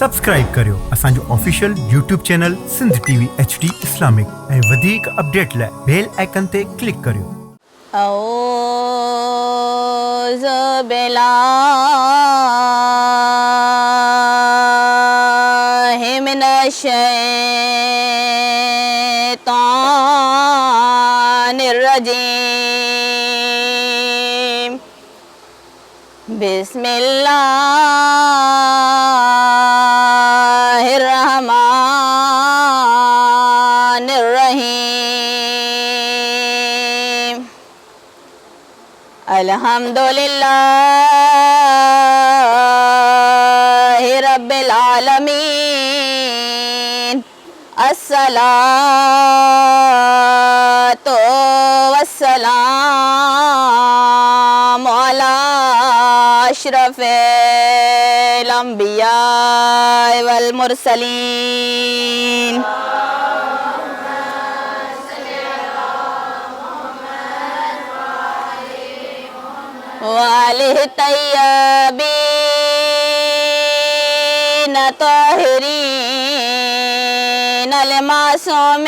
Subscribe करियो असांजो official YouTube channel Sindh TV HD Islamic ऐं वधीक अपडेट लाइ बेल आइकन ते क्लिक करियो। औज़ु बिल्लाहि मिनश शैतानिर रजीम। बिस्मिल्लाहिर्रहमानिर्रहीम। अल्हम्दुलिल्लाहि रब्बिल आलमीन। अस्सलातु वस्सलामु अला अशरफिल अंबिया वल मुरसलीन। वालिहि तय्यबीन ताहिरीन अल मासूमीन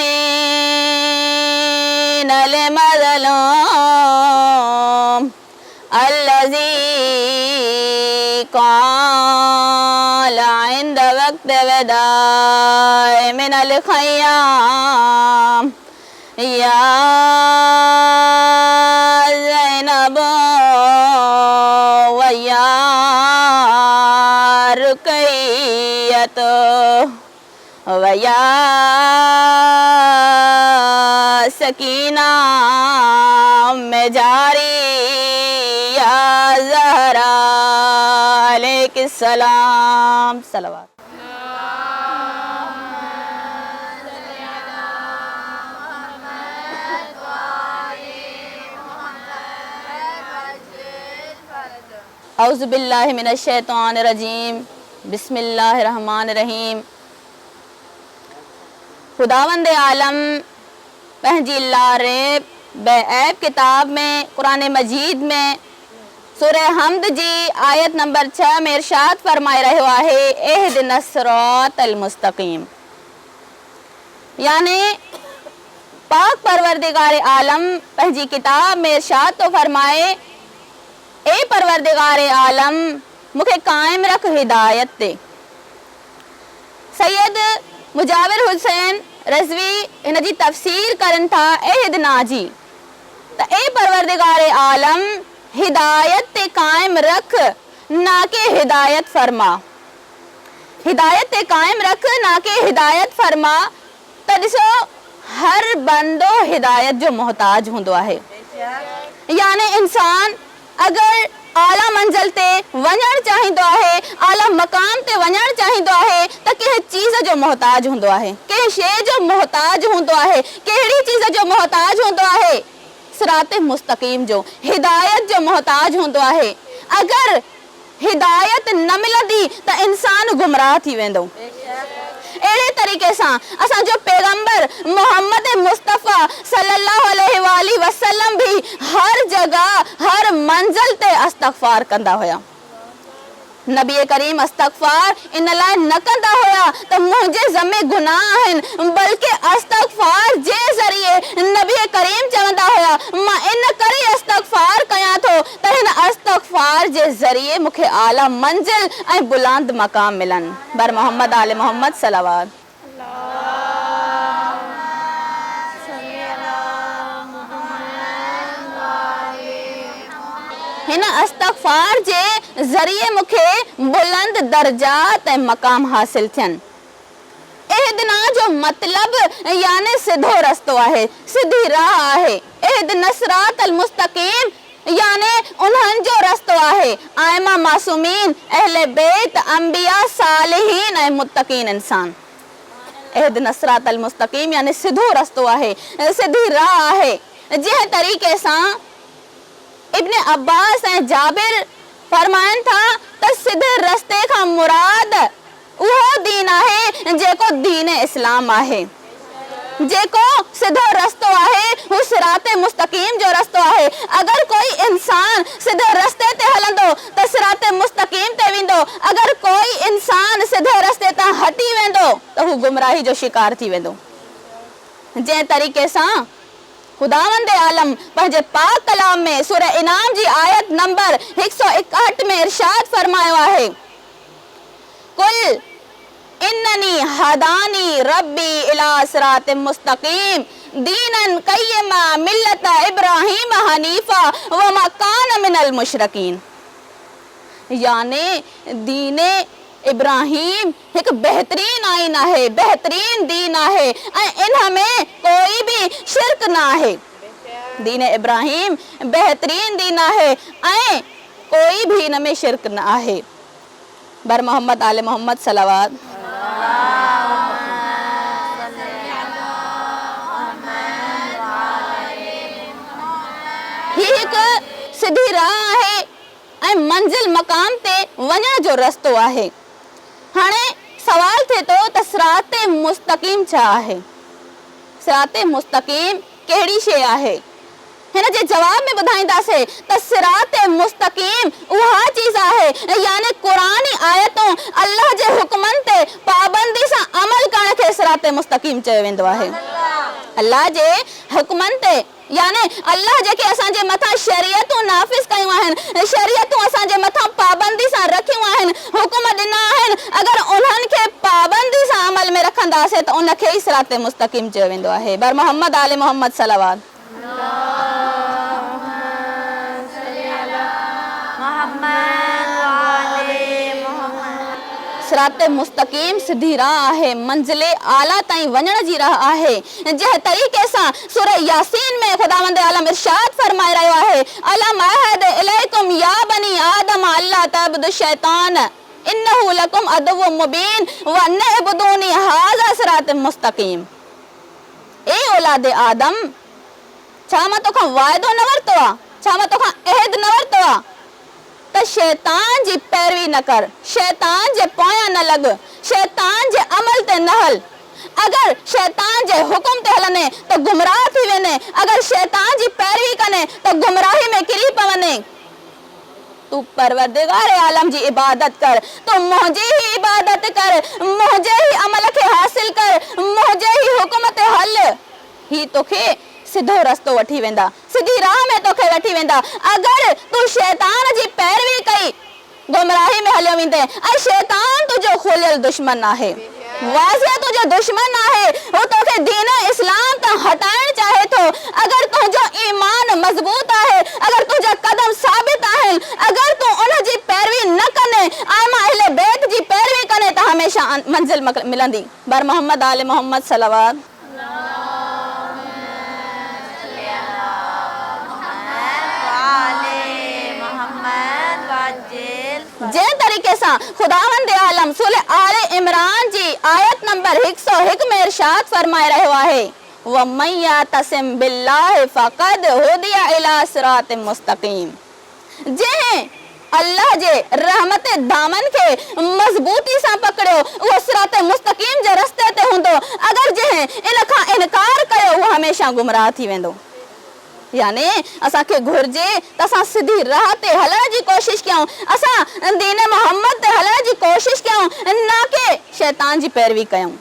अल मज़लूम अल्लज़ी क़ाल इंद वक्त वदाए मिनल ख़य्याम या ज़ैनब वया रुक़य्यत वया सकीना में जारी या ज़हरा अलैहिस्सलाम। सलावत। औज़ु बिल्लाहि मिनश शैतानिर रजीम। बिस्मिल्लाहिर्रहमानिर्रहीम। खुदावंद आलम पंहिंजी लारे बेऐब किताब में कुरान मजीद में सूरह हमद जी आयत नंबर 6 में इरशाद फरमाए रहियो आहे इहदिनस सिरातल मुस्तकीम। यानी पाक परवरदिगार आलम पंहिंजी किताब में इरशाद तो फरमाए ए परवरदिगार आलम मूंखे कायम रख हिदायत ते। सैयद मुजाविर हुसैन रज़वी इन जी तफ़सीर करनि था एहदना जी त ए परवरदिगार आलम हिदायत ते कायम रख ना के हिदायत फरमा। हिदायत ते कायम रख ना के हिदायत फरमा। त ॾिसो हर बंदो हिदायत जो मोहताज हूंदो आहे। यानी इंसान अगर आला मंजिल ते वञण चाहींदो आहे, आला मकाम ते वञण चाहींदो आहे त कंहिं चीज़ जो मोहताज हूंदो आहे, कंहिं शइ जो मोहताज हूंदो आहे। कहिड़ी चीज़ जो मोहताज हूंदो आहे? सिरात मुस्तकीम जो, हिदायत जो मोहताज हूंदो आहे। अगर हिदायत न मिलंदी त इंसान गुमराह थी वेंदो। अहिड़े तरीक़े सां असांजो पैगंबर मोहम्मद मुस्तफ़ा सल्लल्लाहु अलैहि वसल्लम भी हर जगह हर मंजिल ते इस्तग़फ़ार कंदा हुया। नबी करीम इस्तग़फ़ार इन लाइ न कंदा हुया त मुंहिंजे ज़मे गुनाह आहिनि, बल्कि इस्तग़फ़ार जे ज़रिए नबी करीम चवंदा हुया मां इन करे इस्तग़फ़ार कयां थो त हिन इस्तग़फ़ार जे ज़रिए मूंखे आला मंजिल ऐं बुलंद मक़ाम मिलनि। बर मोहम्मद आले मोहम्मद सलावत। हिन इस्तग़फ़ार जे ज़रिए मूंखे बुलंद दर्जात ऐं मक़ाम हासिल थियनि। इहदिना जो मतलब यानी सिधो रस्तो आहे, सिधी राह आहे। इहदिनस सिरातल मुस्तकीम यानी उन्हनि जो रस्तो आहे। आइमा मासूमीन अहले बैत अंबिया सालिहीन ऐं मुत्तकीन इंसान। इहदिनस सिरातल मुस्तकीम यानी सिधो रस्तो आहे, सिधी राह आहे। जंहिं तरीक़े सां इब्न अब्बास ऐं जाबिर फरमाइनि था त सिधे रस्ते खां मुराद उहो दीन आहे जेको दीन इस्लाम आहे। जेको सिधो रस्तो आहे हू सिराते मुस्तकीम जो रस्तो आहे। अगर कोई इंसान सिधे रस्ते ते हलंदो त सिराते मुस्तकीम ते वेंदो, अगर कोई इंसान सिधे रस्ते तां हटी वेंदो त हू गुमराही जो शिकार थी वेंदो। जे तरीक़े सां खुदावंद आलम पंहिंजे पाक कलाम में सूरह इनाम जी आयत नंबर 161 में इरशाद फरमायो आहे, कुल इन्ननी हदानी रब्बी इला सिरातिम मुस्तकीम दीनन क़य्यिमा मिल्लत इब्राहीम हनीफा व मा कान मिनल मुशरिकीन। यानी दीने इब्राहीम एक बेहतरीन आइन आहे, बेहतरीन दीन आहे ऐं इन में कोई भी शिरक ना आहे। दीन इब्राहीम बेहतरीन दीन आहे ऐं कोई भी इन में शिरक न आहे। बर मोहम्मद आले मोहम्मद सलावत। ही हिकु सिधी राह आहे ऐं मंजिल मकाम ते वञण जो रस्तो आहे। हाणे सवाल थिए थो त सिराते मुस्तकीम छा आहे? सिराते मुस्तकीम कहिड़ी शइ आहे? हिन जे जवाब में ॿुधाईंदासीं त सिराते मुस्तकीम उहा चीज़ आहे, यानी क़ुरानी आयतूं अल्लाह जे हुक्मनि ते पाबंदी सां अमल करण खे सिराते मुस्तकीम चयो वेंदो आहे। अल्लाह जे हुक्मनि ते यानी अल्लाह जेके असांजे मथां शरीयतूं नाफ़िज़ कयूं आहिनि, शरीयतूं असांजे मथां पाबंदी सां रखियूं आहिनि, हुकुम ॾिना आहिनि, अगर उन्हनि खे पाबंदी सां अमल में रखंदासीं त उनखे ई सिराते मुस्तकीम चयो वेंदो आहे। बर मोहम्मद आले मोहम्मद सलावत। सिराते मुस्तकीम सिधी राह आहे, मंजिले आला ताईं वञण जी राह आहे। जंहिं तरीक़े सां सूरह यासीन में खुदावंद आलम इरशाद फरमाए रहियो आहे, अलम अहद इलैकुम या बनी आदम अल्ला तअबुदु शैतान इन्नहु लकुम अदुव्वुम मुबीन व अनअबुदूनी हाज़ा सिरातुम मुस्तकीम। ए औलाद आदम, छा मां तोखां वाइदो न वरितो आहे, छा मां तोखां अहद न वरितो आहे त शैतान जी पैरवी न कर, शैतान जे पोयां न लॻ, शैतान जे अमल ते न हल। अगर शैतान जे हुकुम ते हलने त गुमराह थी वञे, अगर शैतान जी पैरवी कने त गुमराही में किरी पवने। तू परवरदिगार आलम जी इबादत कर, तू मुंहिंजी ही इबादत कर, मुंहिंजे ही अमल खे हासिल कर, मुंहिंजे ही हुकुम ते हल। ही तोखे सिधो रस्तो वठी वेंदा, सिधी राह में तोखे वठी वेंदा। अगर तू शैतान जी पैरवी कई गुमराही में हलियो वेंदे ऐं शैतान तुंहिंजो खोलियल दुश्मन आहे, वाज़िह तुंहिंजो दुश्मन आहे, हू तोखे दीन इस्लाम तां हटाइण चाहे थो। अगर तुंहिंजो ईमान मज़बूत आहे, अगर तुंहिंजा कदम साबित आहिनि, अगर तू उन जी पैरवी न कने, आइमा अहले बैत जी पैरवी कने त हमेशा मंजिल मिलंदी। बर मोहम्मद आले मोहम्मद सलावत। जंहिं तरीक़े सां खुदावंद आलम सूरह आले इमरान जी आयत नंबर 101 में इरशाद फरमाए रहियो आहे, व मन यअतसिम बिल्लाहि फ़क़द हुदिया इला सिरातिम मुस्तकीम। जंहिं अल्लाह जे रहमत दामन खे मज़बूती सां पकड़ियो उहो सिराते मुस्तकीम जे रस्ते ते हूंदो। अगर जंहिं इन खां इनकार कयो उहो हमेशा गुमराह थी वेंदो। यानी असांखे घुर्जे त असां सिधी राह ते हलण जी कोशिश कयूं, असां दीन मोहम्मद ते हलण जी कोशिश कयूं, न कि शैतान जी पैरवी कयूं।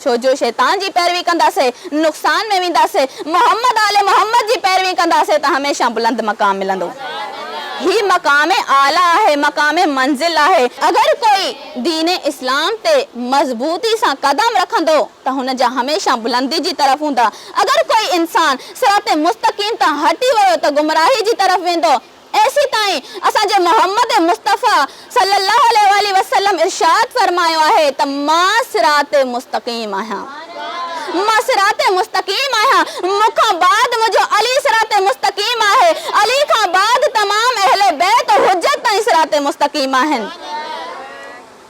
छो जो शैतान जी पैरवी कंदासीं नुक़सान में वेंदासीं, मोहम्मद आले मोहम्मद जी पैरवी कंदासीं त हमेशा बुलंद मकाम मिलंदो। ही मकाम आला है, मकाम मंजिल आहे। अगर कोई दीन इस्लाम ते मजबूती सां कदम रखंदो त हुन जा हमेशा बुलंदी जी तरफ हूंदा। अगर कोई इंसान सिराते मुस्तकीम तां हटी वियो त गुमराही जी तरफ वेंदो। ऐसी ताईं असांजे मोहम्मद मुस्तफ़ा सल्लल्लाहु अलैहि वसल्लम इरशाद फरमायो आहे त मां सिराते मुस्तकीम आहियां, मां सिराते मुस्तकीम आहियां, मूंखां बाद मुंहिंजो अली सिराते मुस्तकीम आहे, अली खां बाद तमाम अहले बैत हुज्जत ताईं सिराते मुस्तकीम आहिनि।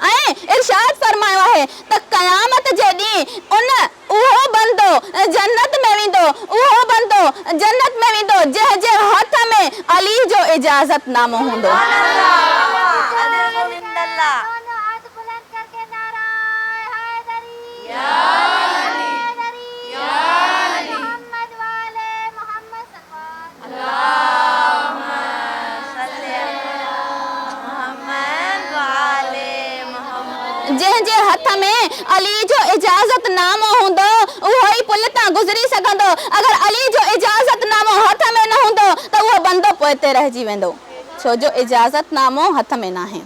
ऐं इरशाद फरमायो आहे त क़यामत जे ॾींहुं उहो बंदो जन्नत में वेंदो, उहो बंदो जन्नत में वेंदो जंहिंजे हथ में अली जो इजाज़त नामो हूंदो। जे हथ में अली जो इजाज़तनामो हूंदो उहो ई पुल तां गुज़री सघंदो। अगर अली जो इजाज़तनामो हथ में न हूंदो त उहो बंदो पोइ ते रहिजी वेंदो, छो जो इजाज़तनामो हथ में न आहे।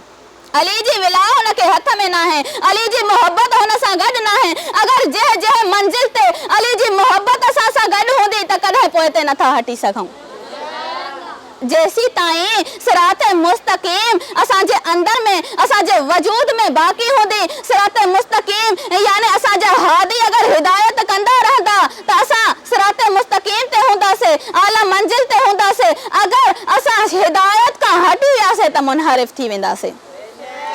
अली जी विलाह हुनखे हथ में न आहे, अली जी मोहब्बत हुन सां गॾु न आहे। अगर जंहिं जंहिं मंज़िल ते अली जी मोहब्बत असां सां गॾु हूंदी त कॾहिं पोइ ते नथा हटी सघूं। जेसी ताईं सिरात मुस्तकीम असांजे अंदर में, असांजे वजूद में बाक़ी हूंदी, सिरात मुस्तकीम यानी असांजा हादी अगर हिदायत कंदा रहंदा त असां सिरात मुस्तकीम ते हूंदासीं, आला मंजिल ते हूंदासीं। अगर असां हिदायत खां हटी वियासीं त मुनहरिफ थी वेंदासीं,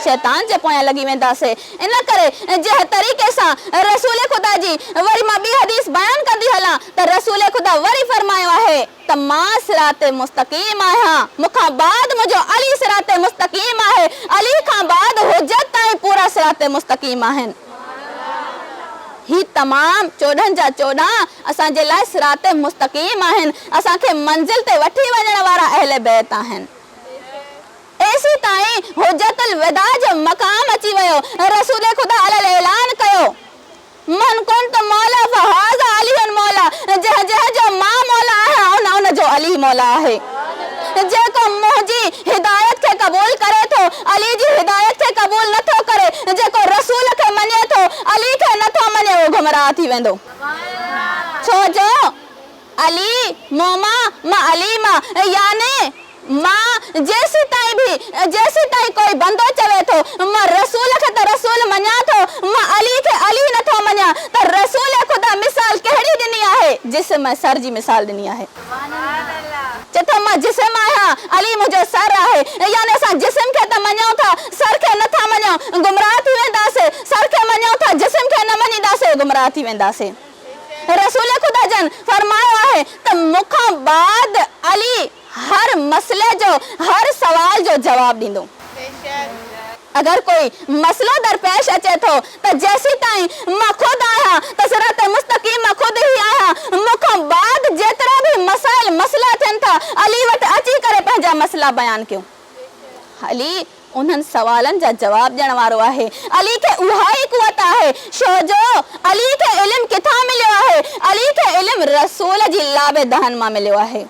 शैतान जे पोयां लॻी वेंदासीं। इन करे जंहिं तरीक़े सां रसूल ख़ुदा जी, वरी मां ॿी हदीस बयान कंदी हलां त रसूल ख़ुदा वरी फरमायो आहे त मां सिरात मुस्तकीम आहियां, मूंखां बाद मुंहिंजो अली सिरात मुस्तकीम आहे, अली खां बाद हुज्जत ताईं पूरा सिरात मुस्तकीम आहिनि। ही तमाम 14 जा 14 असांजे लाइ सिरात मुस्तकीम आहिनि, असांखे मंज़िल ते वठी वञण वारा अहले बैत आहिनि। ऐसी ताईं हुज्जतुल वदा जो मकाम अची वियो, रसूल ख़ुदा अलल ऐलान कयो मन कुंत मौला फहाज़ा अली मौला, जंहिं जंहिं जो मां मौला आहियां उन जो अली मौला आहे। जेको मुंहिंजी हिदायत खे क़बूल करे थो अली जी हिदायत खे क़बूल नथो करे, जेको रसूल खे मञे थो अली खे नथो मञे, उहो गुमराह थी वेंदो। छो जो अली मोमा मां अली मां यानी मां जेसी ताईं कोई बंदो चवे थो मां रसूल खे त रसूल मञा थो, मां अली खे अली नथो मञा, त रसूल ख़ुदा मिसाल कहिड़ी ॾिनी आहे? जिस्म सर जी मिसाल ॾिनी आहे। चथो मां जिस्म आहियां, अली मुंहिंजो सर आहे, यानी असां जिस्म खे त मञूं था, सर खे नथा मञूं, गुमराह थी वेंदासीं। सर खे मञूं था, जिस्म खे न मञींदासीं, गुमराह थी वेंदासीं। रसूल ख़ुदा जन फरमायो आहे त मूंखां बाद अली हर मसले जो, हर सवाल जो जवाब ॾींदो। अगर कोई मसलो दरपेश अचे थो त जेसी ताईं मां खुद आहियां त सिरात मुस्तकीम मां खुद ही आहियां, मूंखां बाद जेतिरा भी मसाइल मसला थियनि था अली वटि अची करे पंहिंजा मसला बयान कयूं। अली उन्हनि सवालनि जा जवाब ॾियण वारो आहे। अली खे उहा ई कुवत आहे, छो जो अली खे इल्म किथां मिलियो आहे? अली खे इल्म रसूल जी लाबेदहन मां मिलियो आहे।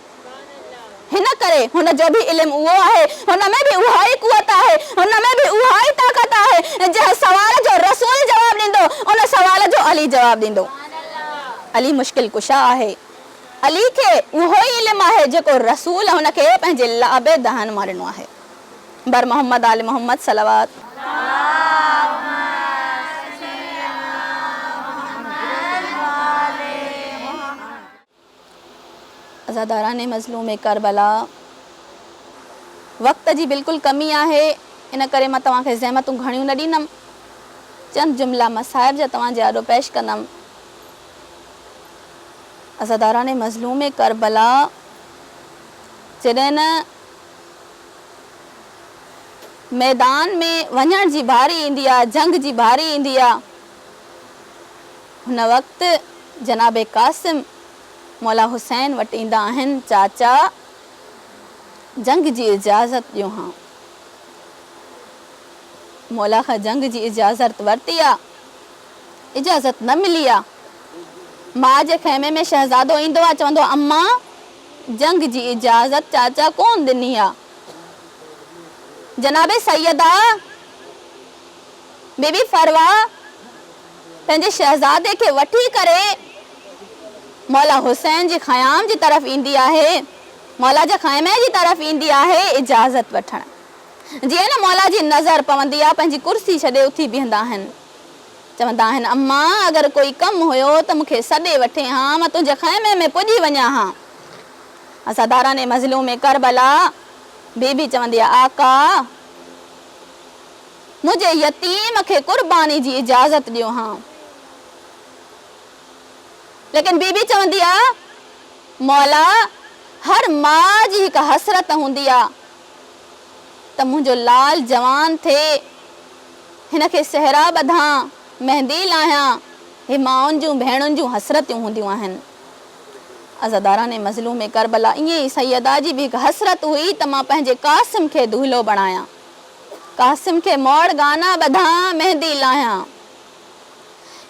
हिन करे हुन जो भी इल्म उहो आहे, हुन में भी उहा ई कुवत आहे, हुन में भी उहा ई ताक़त आहे। जंहिं सवाल जो रसूल जवाब ॾींदो उन सवाल जो अली जवाब ॾींदो। अली मुश्किल कुशा आहे, अली खे उहो ई इल्म आहे जेको रसूल हुनखे पंहिंजे लाबेदहन मां ॾिनो आहे। बर मोहम्मद आल मोहम्मद सलवात। अज़ादाराने मज़लूम करबला, वक़्त जी बिल्कुल कमी आहे, इन करे मां तव्हांखे ज़हमतूं घणियूं न ॾींदमि। चंद जुमला मसाइब जा तव्हांजे आॾो पेश कंदमि। अज़ादाराने मज़लूम करबला जॾहिं न मैदान में वञण जी बारी ईंदी आहे, जंग जी बारी ईंदी आहे, हुन वक़्तु जनाब कासिम मौला हुसैन वटि ईंदा आहिनि, चाचा जंग जी इजाज़त ॾियो। हाँ, मौला खां जंग जी इजाज़त वरिती आहे, इजाज़त न मिली आहे। मां जे ख़ैमे में शहज़ादो ईंदो आहे, चवंदो अम्मा जंग जी इजाज़त चाचा कोन ॾिनी आहे। जनाबे सैयदा बीबी फरवा पंहिंजे शहज़ादे खे वठी करे मौला हुसैन जी ख़याम जी तरफ़ ईंदी आहे, मौला जे ख़ैमे जी तरफ़ ईंदी आहे इजाज़त वठण। जीअं न मौला जी नज़र पवंदी आहे, पंहिंजी कुर्सी छॾे उथी बीहंदा आहिनि, चवंदा आहिनि अम्मा अगर कोई कमु हुयो त मूंखे सॾे वठे हां, मां तुंहिंजे ख़ैमे में पुॼी वञा हां। अज़ादाराने मज़लूम करबला बीबी चवंदी आहे आका मुंहिंजे यतीम खे कुर्बानी जी इजाज़त ॾियो हां। लेकिन बीबी चवंदी आहे मौला हर मां जी हिकु हसरत हूंदी आहे त मुंहिंजो लाल जवान थिए, हिनखे सहरा ॿधां, मेहंदी लाहियां। हे माउनि जूं भेणुनि जूं हसरतियूं हूंदियूं आहिनि। अज़ादाराने मज़लूम करबला ईअं ई सैयदा जी बि हिकु हसरत हुई त मां पंहिंजे कासिम खे दूल्हो बणायां। कासिम खे मोड़ गाना ॿधा मेहंदी लाहियां।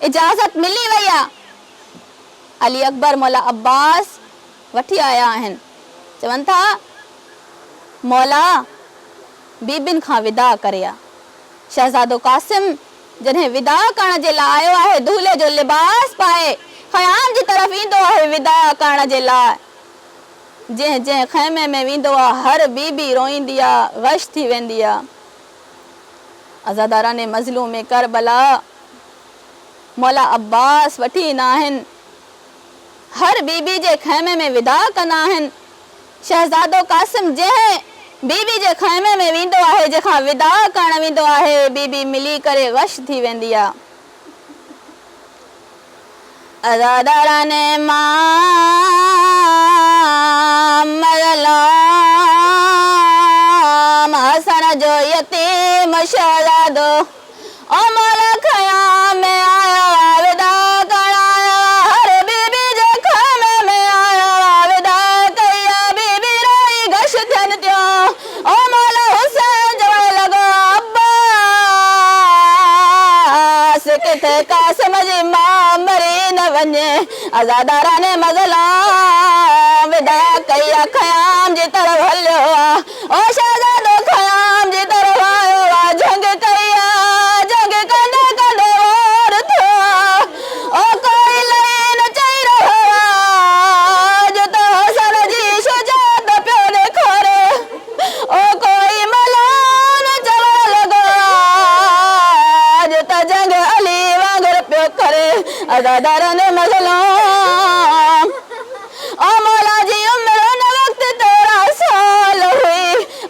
इजाज़त मिली वई आहे। अली अकबर मौला अब्बास वठी आया आहिनि। चवनि था मौला बीबिन खां विदा करे आ। शहज़ादो कासिम जॾहिं विदा करण जे लाइ आयो आहे, दूल्हे जो लिबास पाए ख़याम जी तरफ़ ईंदो आहे विदा करण जे लाइ। जंहिं जंहिं ख़ैमे में वेंदो आहे हर बीबी रोईंदी आहे, गश थी वेंदी आहे। अज़ादाराने मज़लूम करबला मौला अब्बास वठी ईंदा आहिनि, हर बीबी जे ख़ैमे में विदा कंदा आहिनि। शहज़ादो कासिम जंहिं बीबी जे ख़ैमे में वेंदो आहे, जंहिंखां विदा करण वेंदो आहे, बीबी मिली करे गश थी वेंदी आहे। अज़ादाराने हसन जो यतीम शहज़ादो ओ मौला ख़याम में आया विदा कराया। हर बीबी जे ख़ैमे में आया विदा कया, बीबी रोई गश थियनि थियो। ओ मौला हुसैन जो लॻो अब्बास किथे कासिम जी मां मरी न वञे। अज़ादाराने मज़लूम विदा कया, ख़याम जी तरफ़ हलियो आहे। ओ शहज़ादो ख़याम जी तरफ़ आयो आहे, जंग कई आहे, जंग कंदे कंदे और थियो। ओ कोई लाइन चई रहियो आहे जो त हसन जी शुजात पियो ॾेखारे। ओ कोई मलान चवण लॻो आहे जो त जंग अली वांगुरु पियो करे। अज़ादाराने मज़लूम ओ मौला जी उम्र उन वक़्त 13 साल हुई।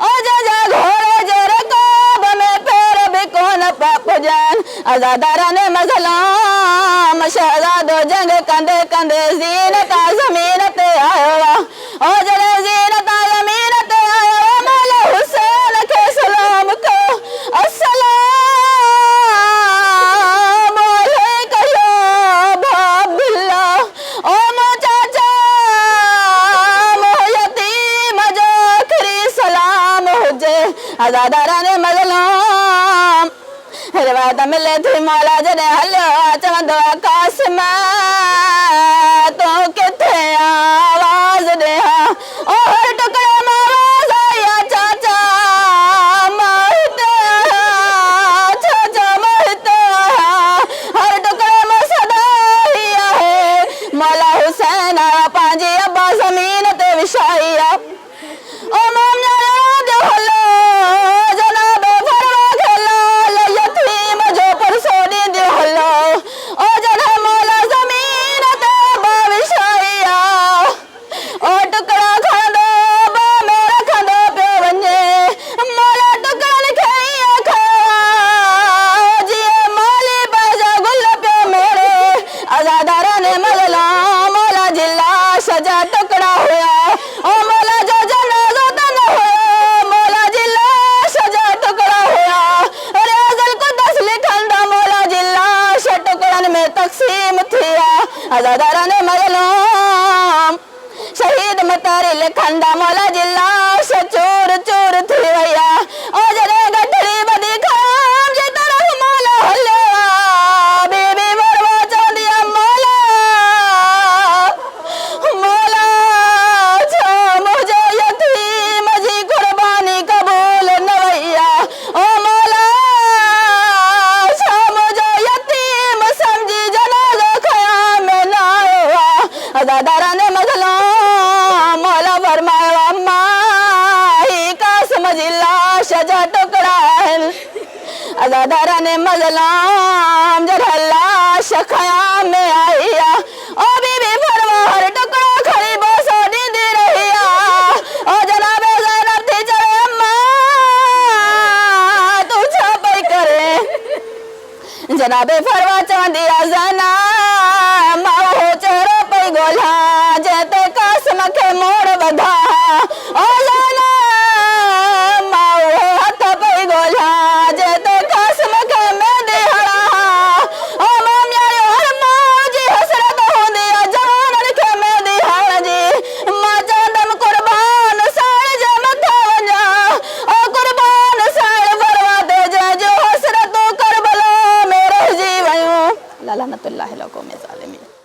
ओ जजा घोड़े जे रकाब में पैर बि कोन पिया पुॼनि। अज़ादाराने मज़लूम शहज़ादो जंग कंदे कंदे ज़ीनता ज़मीन ते आयो आहे। ओ जॾहिं ज़ीनता ज़मीन ते आयो आहे, मौला हुसैन खे सलाम कयो। अस्सलाम अज़ादाराने मज़लूम रिवायत मिले थी मौला जॾहिं हलियो आहे, चवंदो आहे कासिम तूं किथे आवाज़ ॾियां। ओ हर टुकड़े मां आवाज़ आई आहे चाचा मां हिते आहियां, चाचा मां हिते आहियां। हर टुकड़े मां सदा ई आहे मौला हुसैन आया पंहिंजी अब्बा ज़मीन ते विछाई आहे। ओ अज़ादाराने मज़लूम शहीद मतारे लिखंदा मौला जी लाश चूर चूर थी वई आहे। ओ जॾहिं गठड़ी ॿधी ख़याम जी तरफ़ मौला हलियो आहे, बीबी वरवा चवंदी आहे मौला मौला छा मुंहिंजे यतीम जी क़ुर्बानी क़बूल न वई आहे। ओ मौला छा मुंहिंजो यतीम सम्झी जनाज़ो ख़याम में न आयो आहे। अज़ादाराने मज़लूम मौला फरमायो अम्मा ही कासिम जी लाश जा टुकड़ा आहिनि। अज़ादाराने मज़लूम जॾहिं लाश ख़याम में आई आहे, ओ बीबी फरमा हर टुकड़ो खणी बोसो ॾींदी रही आहे। ओ जनाबे ज़ैनब थी चवे अम्मा तूं छा पई करे। जनाबे फरवा चवंदी आहे ज़ैनब मां उहो चहिरो पई ॻोल्हियां जंहिं ते कासिम खे मोड़ ॿधा। ओ ज़ैनब मां उहो हथ पई ॻोल्हियां जंहिं ते कासिम खे मेंदी हणां। ओ मोमियारो हर माउ जी हसरत हूंदी आहे जवाननि खे मेंदी हणण जी। मां चवंदमि क़ुर्बान साईं जे मथां वञा। ओ क़ुर्बान साईं फरवा ते ताला लअनतुल्लाहि अलल कौमिज़ ज़ालिमीन।